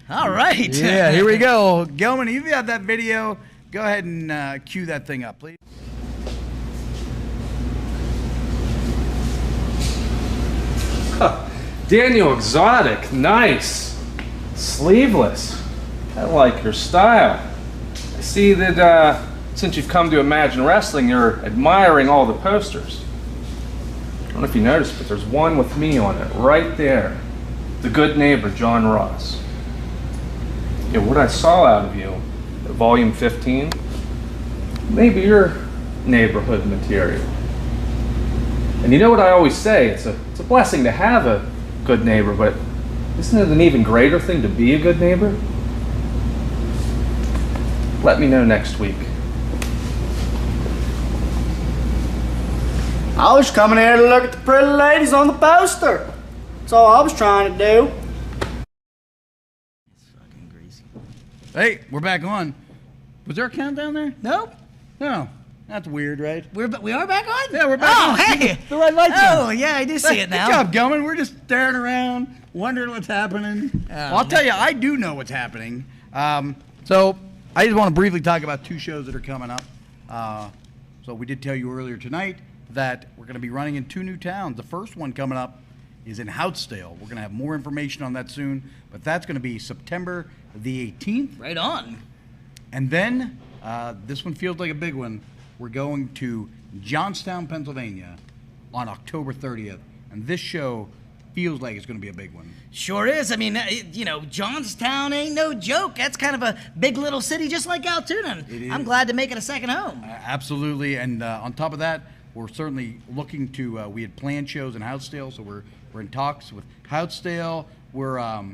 right. Yeah, here we go. Gelman, if you have that video, go ahead and cue that thing up, please. Daniel Exotic, nice. Sleeveless. I like your style. I see that since you've come to Imagine Wrestling, you're admiring all the posters. I don't know if you noticed, but there's one with me on it, right there. The good neighbor, John Ross. Yeah, what I saw out of you at Volume 15, maybe your neighborhood material. And you know what I always say, it's a blessing to have a good neighbor, but isn't it an even greater thing to be a good neighbor? Let me know next week. I was coming here to look at the pretty ladies on the poster. That's all I was trying to do. It's fucking greasy. Hey, we're back on. Was there a countdown there? Nope. No. That's weird, right? We are back on? Yeah, we're back on. Hey! The red lights Oh, on. yeah, I do see it now. Good job, Gelman. We're just staring around, wondering what's happening. Well, I'll tell you, I do know what's happening. So I just want to briefly talk about two shows that are coming up. So we did tell you earlier tonight that we're going to be running in two new towns. The first one coming up is in Houtsdale. We're going to have more information on that soon, but that's going to be September the 18th. Right on. And then, this one feels like a big one. We're going to Johnstown, Pennsylvania on October 30th. And this show feels like it's going to be a big one. Sure is. I mean, you know, Johnstown ain't no joke. That's kind of a big little city just like Altoona. I'm glad to make it a second home. Absolutely. And on top of that, we're certainly looking to, we had planned shows in Houtsdale, so we're in talks with Houtsdale. We're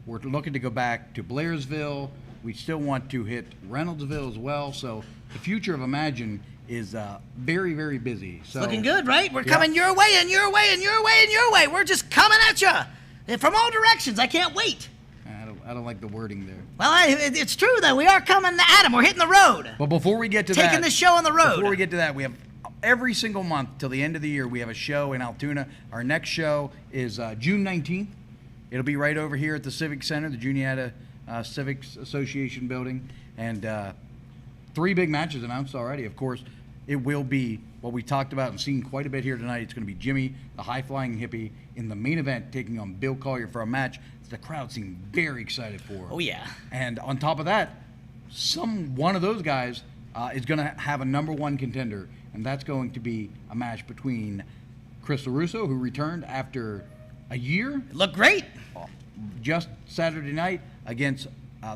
looking to go back to Blairsville. We still want to hit Reynoldsville as well. So the future of Imagine is very, very busy. So, it's looking good, right? We're coming your way and your way and your way and your way. We're just coming at you from all directions. I can't wait. I don't like the wording there. Well, it's true, though. We are coming at them. We're hitting the road. But before we get to taking the show on the road. Before we get to that, we have every single month till the end of the year, we have a show in Altoona. Our next show is June 19th. It'll be right over here at the Civic Center, the Juniata Civics Association building. And 3 big matches announced already. Of course, it will be what we talked about and seen quite a bit here tonight. It's going to be Jimmy, the high-flying hippie, in the main event taking on Bill Collier for a match the crowd seemed very excited for. Oh, yeah. And on top of that, one of those guys is going to have a #1 contender, and that's going to be a match between Chris LaRusso, who returned after a year. It looked great. Just Saturday night against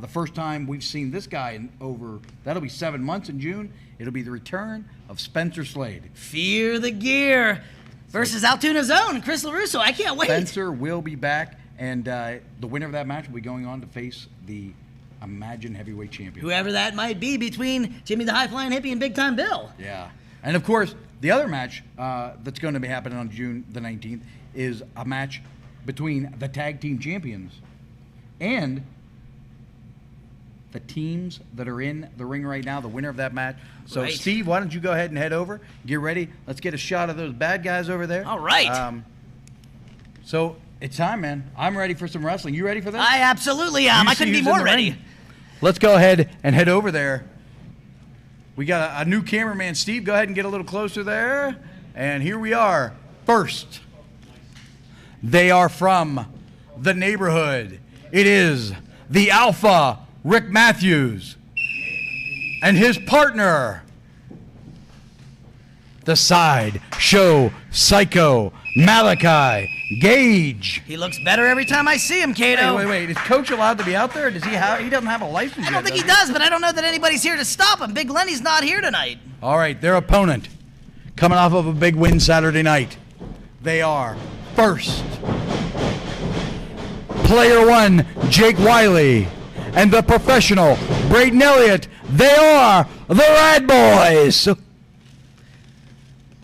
the first time we've seen this guy in over, that'll be 7 months in June. It'll be the return of Spencer Slade. Fear the Gear versus Altoona's own Chris LaRusso. I can't wait. Spencer will be back, and the winner of that match will be going on to face the Imagine Heavyweight Champion. Whoever that might be between Jimmy the High Flying Hippie and Big Time Bill. Yeah. And of course, the other match that's going to be happening on June the 19th is a match between the tag team champions and the teams that are in the ring right now, the winner of that match. So, right. Steve, why don't you go ahead and head over, get ready. Let's get a shot of those bad guys over there. All right. So it's time, man. I'm ready for some wrestling. You ready for this? I absolutely am. I couldn't be more ready. Let's go ahead and head over there. We got a new cameraman, Steve. Go ahead and get a little closer there. And here we are. First, they are from the neighborhood. It is the Alpha, Rick Matthews, and his partner, the Sideshow Psycho, Malachi Gage. He looks better every time I see him, Kato. Wait. Is Coach allowed to be out there? Does he doesn't have a license I don't think he does, but I don't know that anybody's here to stop him. Big Lenny's not here tonight. All right, their opponent, coming off of a big win Saturday night. They are first, Player 1, Jake Wiley, and the professional, Braden Elliott. They are the Rad Boyz.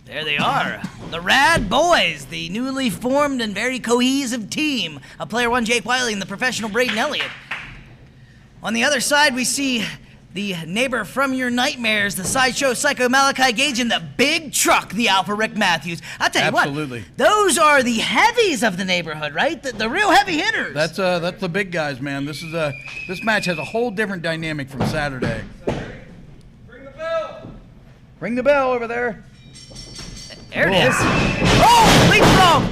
There they are. The Rad Boyz, the newly formed and very cohesive team of Player 1, Jake Wiley, and the professional Braden Elliott. On the other side, we see the neighbor from your nightmares, the Sideshow Psycho Malachi Gage, and the big truck, the Alpha Rick Matthews. I'll tell you Absolutely. what, those are the heavies of the neighborhood, right? The real heavy hitters. That's the big guys, man. This match has a whole different dynamic from Saturday. Ring the bell. Ring the bell over there. There it is. Oh, leapfrog!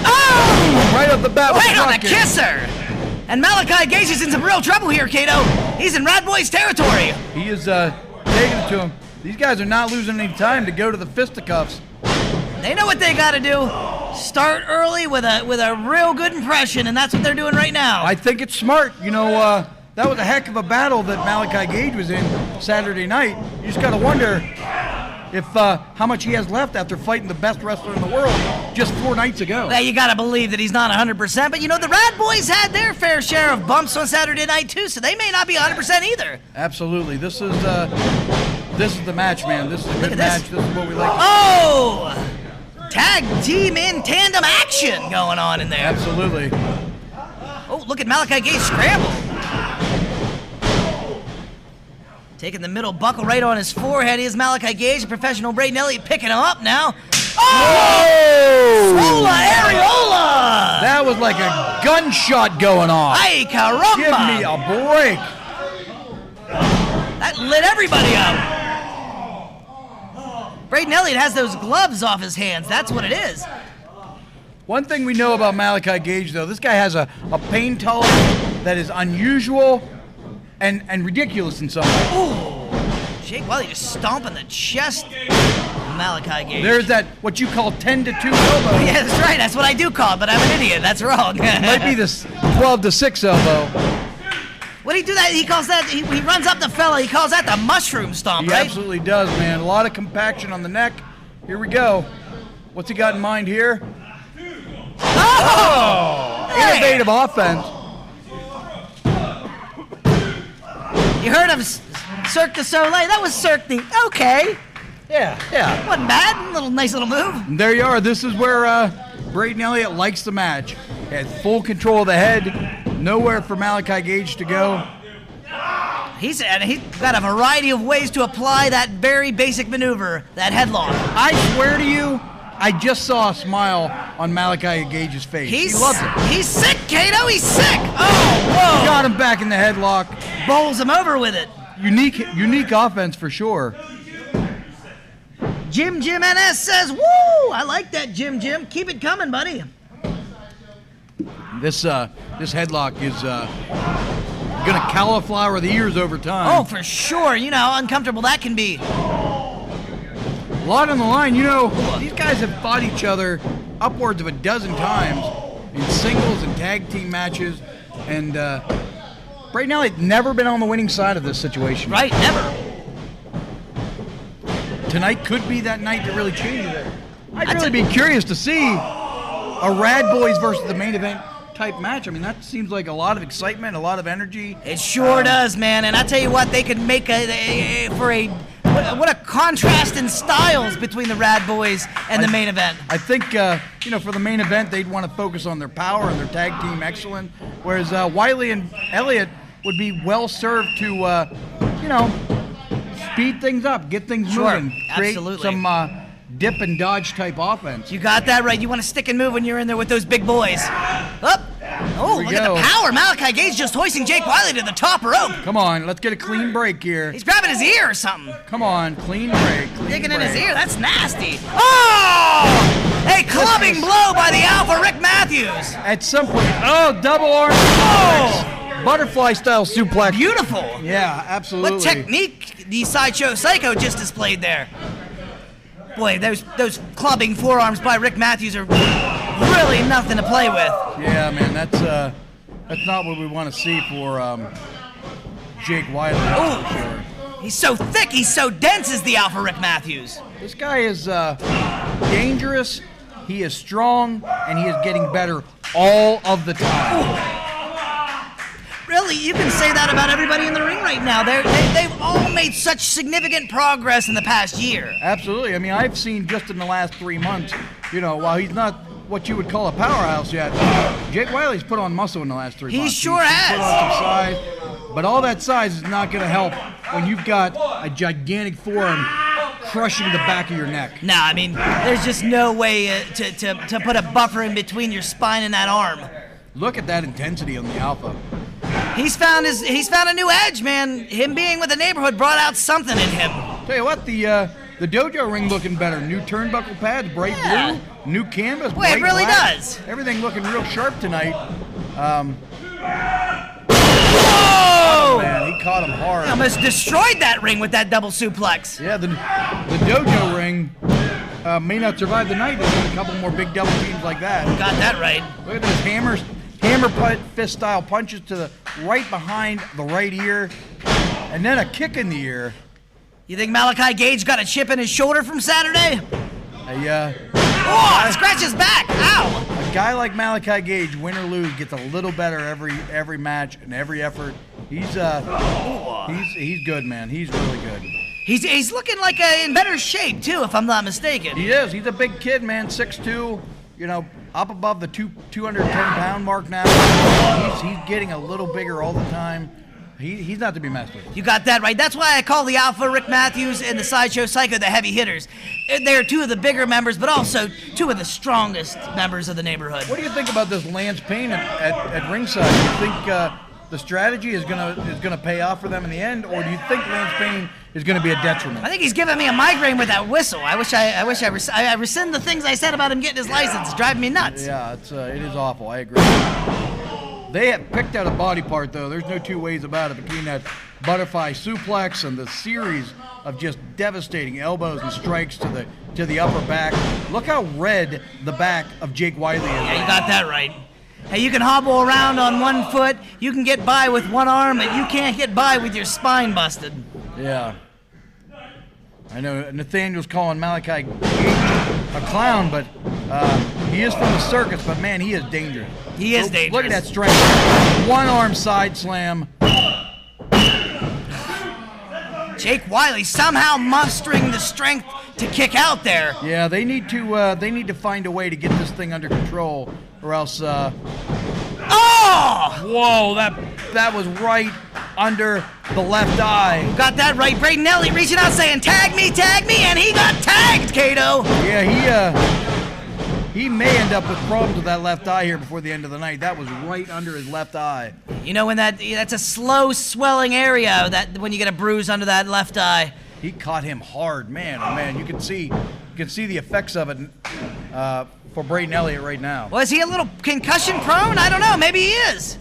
Oh! Right off the bat. Right on the kisser! And Malachi Gage is in some real trouble here, Kato. He's in Rad Boyz territory. He is taking it to him. These guys are not losing any time to go to the fisticuffs. They know what they got to do. Start early with a real good impression, and that's what they're doing right now. I think it's smart. You know, that was a heck of a battle that Malachi Gage was in Saturday night. You just got to wonder if how much he has left after fighting the best wrestler in the world just 4 nights ago. Well, you got to believe that he's not 100%, but you know, the Rad Boyz had their fair share of bumps on Saturday night too, so they may not be 100% either. Absolutely. This is the match, man. This is a good match. This is what we like. Oh! Tag team in tandem action going on in there. Absolutely. Oh, look at Malachi Gage scramble. Taking the middle buckle right on his forehead is Malachi Gage, the professional Braden Elliott picking him up now. Oh! Swola areola! That was like a gunshot going on. Ay, caramba! Give me a break. That lit everybody up. Braden Elliott has those gloves off his hands. That's what it is. One thing we know about Malachi Gage, though, this guy has a pain tolerance that is unusual and ridiculous in some ways. Ooh. Jake Wiley just stomping the chest of Malachi Gage. There's that, what you call 10-2 elbow. Yeah, that's right. That's what I do call it, but I'm an idiot. That's wrong. Might be this 12-6 elbow. What do he do that? He calls that, he runs up the fella, he calls that the mushroom stomp, He right? absolutely does, man. A lot of compaction on the neck. Here we go. What's he got in mind here? Oh! Hey. Innovative offense. You heard of Cirque du Soleil? That was Cirque du... Okay. Yeah. Wasn't bad. Nice little move. And there you are. This is where Braden Elliott likes the match. He has full control of the head. Nowhere for Malachi Gage to go. He's got a variety of ways to apply that very basic maneuver, that headlock. I swear to you, I just saw a smile on Malachi Gage's face. He loves it. He's sick, Kato. He's sick. Oh, whoa. Got him back in the headlock. Bowls him over with it. Unique offense for sure. Jim NS says, woo! I like that, Jim. Keep it coming, buddy. This headlock is gonna cauliflower the ears over time. Oh, for sure. You know how uncomfortable that can be. A lot on the line. You know, these guys have fought each other upwards of a dozen times in singles and tag team matches, and Braden Elliott never been on the winning side of this situation. Right, never. Tonight could be that night that really changes it. I'd really be curious to see a Rad Boyz versus the main event type match. I mean, that seems like a lot of excitement, a lot of energy. It sure does, man. And I tell you what, they could make what a contrast in styles between the Rad Boyz and the main event. I think, for the main event, they'd want to focus on their power and their tag team excellence, whereas Wiley and Elliott would be well served to, speed things up, get things moving, create some dip and dodge type offense. You got that right. You want to stick and move when you're in there with those big boys. Up. Oh, look at the power. Malachi Gage just hoisting Jake Wiley to the top rope. Come on, let's get a clean break here. He's grabbing his ear or something. Come on, clean break. Digging in his ear. That's nasty. Oh! A clubbing blow by the Alpha Rick Matthews. At some point, double arm suplex. Butterfly style suplex. Beautiful. Yeah, absolutely. What technique the Sideshow Psycho just displayed there. Boy, those clubbing forearms by Rick Matthews are really nothing to play with. Yeah, man, that's not what we want to see for Jake Wiley. Ooh, sure. He's so thick, he's so dense as the Alpha Rick Matthews. This guy is dangerous, he is strong, and he is getting better all of the time. Ooh. Really, you can say that about everybody in the ring right now. They've all made such significant progress in the past year. Absolutely. I mean, I've seen just in the last 3 months, while he's not what you would call a powerhouse yet, Jake Wiley's put on muscle in the last 3 months. He sure has. Put on some size, but all that size is not going to help when you've got a gigantic forearm crushing the back of your neck. Nah, I mean, there's just no way to put a buffer in between your spine and that arm. Look at that intensity on the Alpha. He's found a new edge, man. Him being with the neighborhood brought out something in him. Tell you what, the dojo ring looking better. New turnbuckle pads, bright blue, new canvas. Boy, it really does. Everything looking real sharp tonight. Whoa! Man, he caught him hard. He almost destroyed that ring with that double suplex. Yeah, the dojo ring may not survive the night. There's a couple more big double teams like that. Got that right. Look at those hammer fist style punches to the right behind the right ear, and then a kick in the ear. You think Malachi Gage got a chip in his shoulder from Saturday? Oh, scratch his back! Ow! A guy like Malachi Gage, win or lose, gets a little better every match and every effort. He's good, man. He's really good. He's looking like in better shape too, if I'm not mistaken. He is. He's a big kid, man. 6'2". Up above the 210-pound mark now. He's getting a little bigger all the time. He's not to be messed with. You got that right. That's why I call the Alpha Rick Matthews and the Sideshow Psycho the heavy hitters. They're two of the bigger members, but also two of the strongest members of the neighborhood. What do you think about this Lance Payne at ringside? Do you think the strategy is gonna pay off for them in the end, or do you think Lance Payne is going to be a detriment? I think he's giving me a migraine with that whistle. I wish I rescind the things I said about him getting his license. It's driving me nuts. Yeah, it is awful. I agree. They have picked out a body part, though. There's no two ways about it, between that butterfly suplex and the series of just devastating elbows and strikes to the upper back. Look how red the back of Jake Wiley is. Yeah, you got that right. Hey, you can hobble around on one foot, you can get by with one arm, and you can't get by with your spine busted. Yeah. I know Nathaniel's calling Malachi Gage a clown, but he is from the circus, but man, he is dangerous. He is dangerous. Look at that strength. One arm side slam. Jake Wiley somehow mustering the strength to kick out there. Yeah, they need to find a way to get this thing under control, or else. Oh! Whoa! That was right under the left eye. Got that right. Braden Nelly reaching out saying, tag me, and he got tagged, Kato. Yeah, he may end up with problems with that left eye here before the end of the night. That was right under his left eye. You know, when that's a slow swelling area, that when you get a bruise under that left eye. He caught him hard, man. Oh man, you can see the effects of it for Braden Elliott right now. Was he a little concussion prone? I don't know. Maybe he is.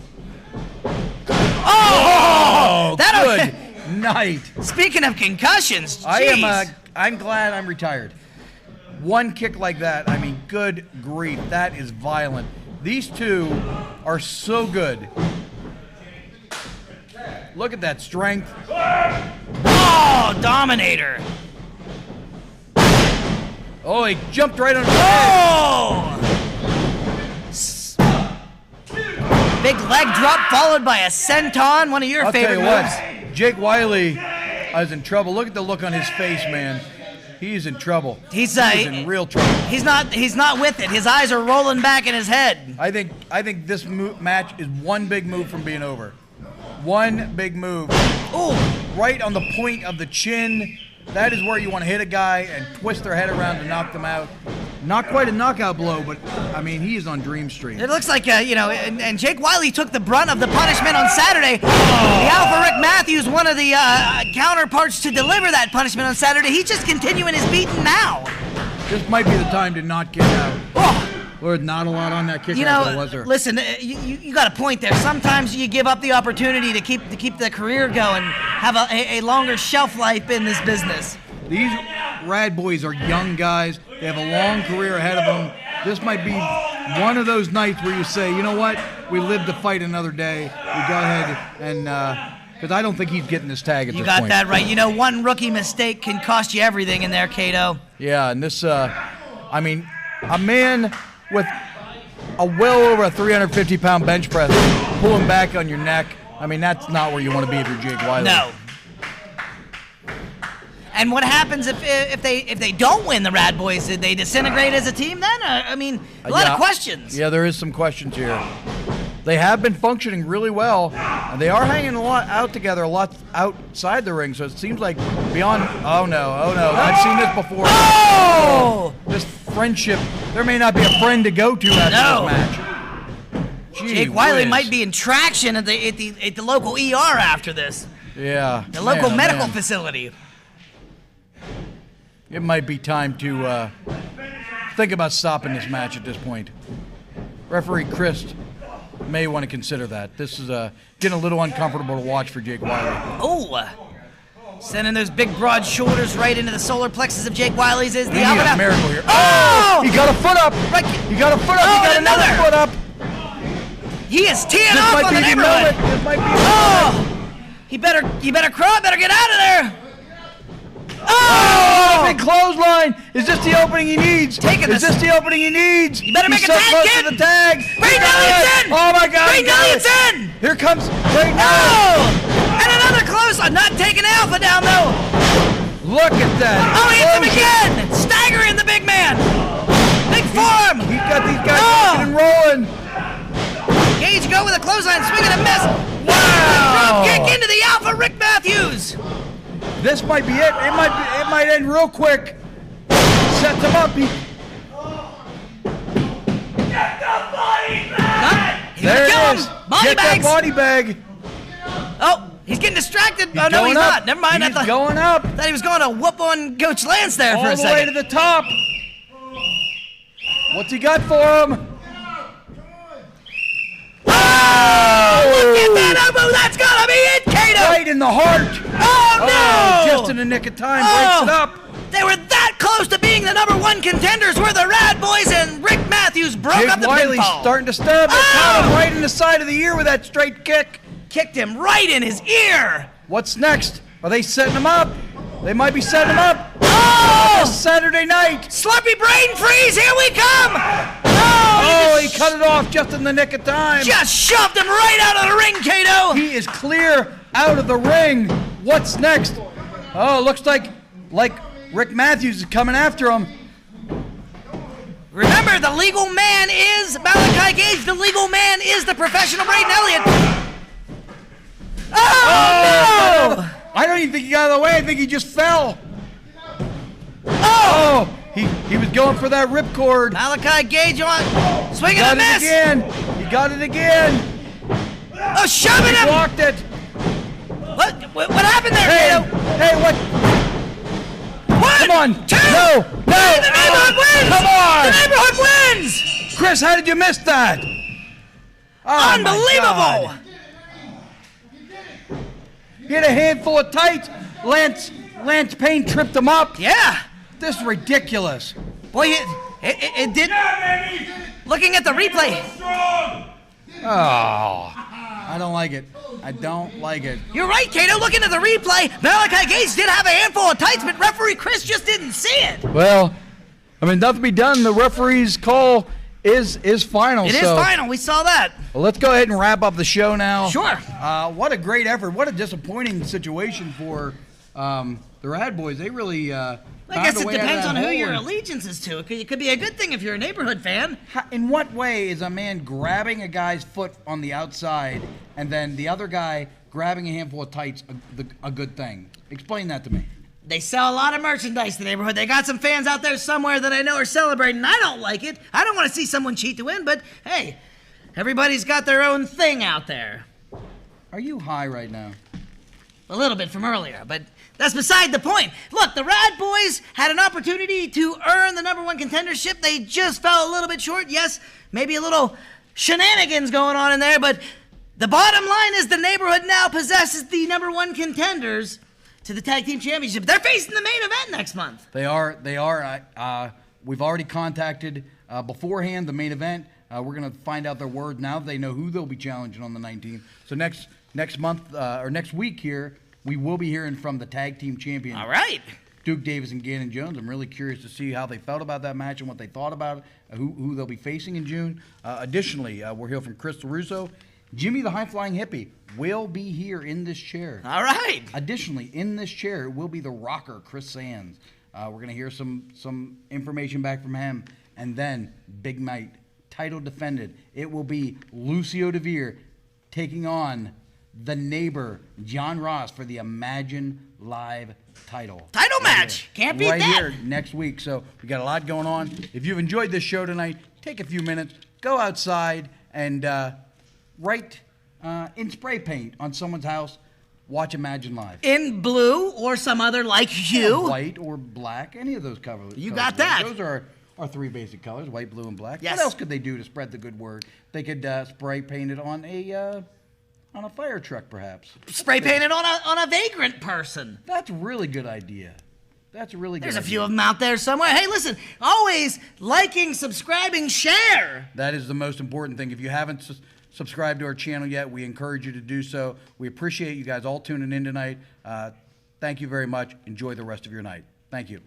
Oh, good night. Speaking of concussions, I'm glad I'm retired. One kick like that, I mean, good grief, that is violent. These two are so good. Look at that strength. Oh, Dominator. Oh, he jumped right on his head. Big leg drop followed by a senton, one of your favorite moves. Jake Wiley is in trouble. Look at the look on his face, man. He's in trouble. He's in real trouble. He's not with it. His eyes are rolling back in his head. I think this match is one big move from being over. One big move. Ooh. Right on the point of the chin. that is where you want to hit a guy and twist their head around to knock them out. Not quite a knockout blow, but I mean, he is on Dream Street. It looks like, and Jake Wiley took the brunt of the punishment on Saturday. The Alpha Rick Matthews, one of the counterparts to deliver that punishment on Saturday, he's just continuing his beating now. This might be the time to not kick out. Or not a lot on that kick out, was there? Listen, you got a point there. Sometimes you give up the opportunity to keep the career going, have a longer shelf life in this business. These Rad Boyz are young guys. They have a long career ahead of them. This might be one of those nights where you say, you know what? We live to fight another day. We go ahead and, because I don't think he's getting this tag at this point. You got that right. You know, one rookie mistake can cost you everything in there, Cato. Yeah, and this, I mean, a man with a well over a 350-pound bench press pulling back on your neck, I mean, that's not where you want to be if you're Jake Wiley. No. And what happens if they don't win the Rad Boyz? Did they disintegrate as a team then? I mean, a lot of questions. Yeah, there is some questions here. They have been functioning really well, and they are hanging a lot out together, a lot outside the ring, so it seems like beyond... Oh, no. I've seen this before. Oh! This friendship. There may not be a friend to go to after this match. Jake Wiley might be in traction at the local ER after this. Yeah. The local medical facility. It might be time to think about stopping this match at this point. Referee Chris may want to consider that. This is getting a little uncomfortable to watch for Jake Wiley. Oh, sending those big broad shoulders right into the solar plexus of Jake Wiley's is the Alpha. A miracle here. Oh! He got a foot up. Right. He got a foot up. He got another foot up. He is teeing off on the neighborhood. This might be the moment. You better crawl. Better get out of there. Oh! Big clothesline! Is this the opening he needs? Is this the opening he needs? You better make a tag, kid! The tag! Great Elliott's in! Oh my God! Great Elliott's in! Here comes Great Oh! And another clothesline! Not taking Alpha down though! Look at that! Oh, he hits him again! Staggering the big man! Big forearm! He's got these guys rocking and rolling! Gage go with a clothesline, swing and a miss! Wow! Drop kick into the Alpha Rick Matthews! This might be it. It might end real quick. Sets him up. Get the body bag! There it is. Get that body bag. Oh, he's getting distracted. Oh, no, he's not. Never mind. He's going up. I thought he was going to whoop on Coach Lance there for a second. All the way to the top. What's he got for him? Oh! Look at that elbow. That's got to be it, Cato. Right in the heart. Oh, no! Just in the nick of time, breaks it up. They were that close to being the #1 contenders were the Rad Boyz, and Rick Matthews broke up the Wiley's pinfall. Starting to stab. Caught him right in the side of the ear with that straight kick. Kicked him right in his ear. What's next? Are they setting him up? They might be setting him up. Oh! This Saturday night. Slurpee brain freeze. Here we come. Oh, he cut it off just in the nick of time. Just shoved him right out of the ring, Cato. He is clear out of the ring. What's next? Oh, looks like Rick Matthews is coming after him. Remember, the legal man is Malachi Gage. The legal man is the professional Braden Elliott. Oh, no! I don't even think he got out of the way. I think he just fell. Oh! He was going for that ripcord. Malachi Gage on swinging a miss. He got it again. Oh, shoving him. He blocked it. What happened there, Cato? Hey, what? One, come on. Two. No. The neighborhood wins. Come on. The neighborhood wins. Chris, how did you miss that? Oh, unbelievable. He had a handful of tights. Lance Payne tripped him up. Yeah. This is ridiculous. Boy, it did. Yeah, baby. Looking at the replay. Oh, I don't like it. I don't like it. You're right, Cato. Looking at the replay, Malachi Gage did have a handful of tights, but referee Chris just didn't see it. Well, I mean, nothing to be done. The referee's call is final. It is final. We saw that. Well, let's go ahead and wrap up the show now. Sure. What a great effort. What a disappointing situation for the Rad Boyz. They really I guess it depends on who your allegiance is to. It could be a good thing if you're a neighborhood fan. In what way is a man grabbing a guy's foot on the outside and then the other guy grabbing a handful of tights a good thing? Explain that to me. They sell a lot of merchandise in the neighborhood. They got some fans out there somewhere that I know are celebrating. I don't like it. I don't want to see someone cheat to win, but hey, everybody's got their own thing out there. Are you high right now? A little bit from earlier, but that's beside the point. Look, the Rad Boyz had an opportunity to earn the #1 contendership. They just fell a little bit short. Yes, maybe a little shenanigans going on in there, but the bottom line is the neighborhood now possesses the #1 contenders to the Tag Team Championship. They're facing the main event next month. They are. We've already contacted beforehand the main event. We're going to find out their word now. They know who they'll be challenging on the 19th. So next month or next week here, we will be hearing from the Tag Team Champions. All right. Duke Davis and Gannon Jones. I'm really curious to see how they felt about that match and what they thought about it, who they'll be facing in June. Additionally, we'll hear from Crystal Russo. Jimmy the High Flying Hippie will be here in this chair. All right. Additionally, in this chair will be the rocker, Chris Sands. We're going to hear some information back from him. And then, big night, title defended. It will be Lucio DeVere taking on the neighbor, John Ross, for the Imagine Live title. Title match. Can't beat that. Right here next week. So we got a lot going on. If you've enjoyed this show tonight, take a few minutes, go outside and write in spray paint on someone's house, watch Imagine Live. In blue or some other like hue. Yeah, white or black, any of those colors. You got that. Those are our three basic colors, white, blue, and black. Yes. What else could they do to spread the good word? They could spray paint it on a fire truck, perhaps. Spray paint it on a vagrant person. That's a really good idea. That's a really good There's idea. a few of them out there somewhere. Hey, listen, always liking, subscribing, share. That is the most important thing. If you haven't subscribed to our channel yet, we encourage you to do so. We appreciate you guys all tuning in tonight. Thank you very much. Enjoy the rest of your night. Thank you.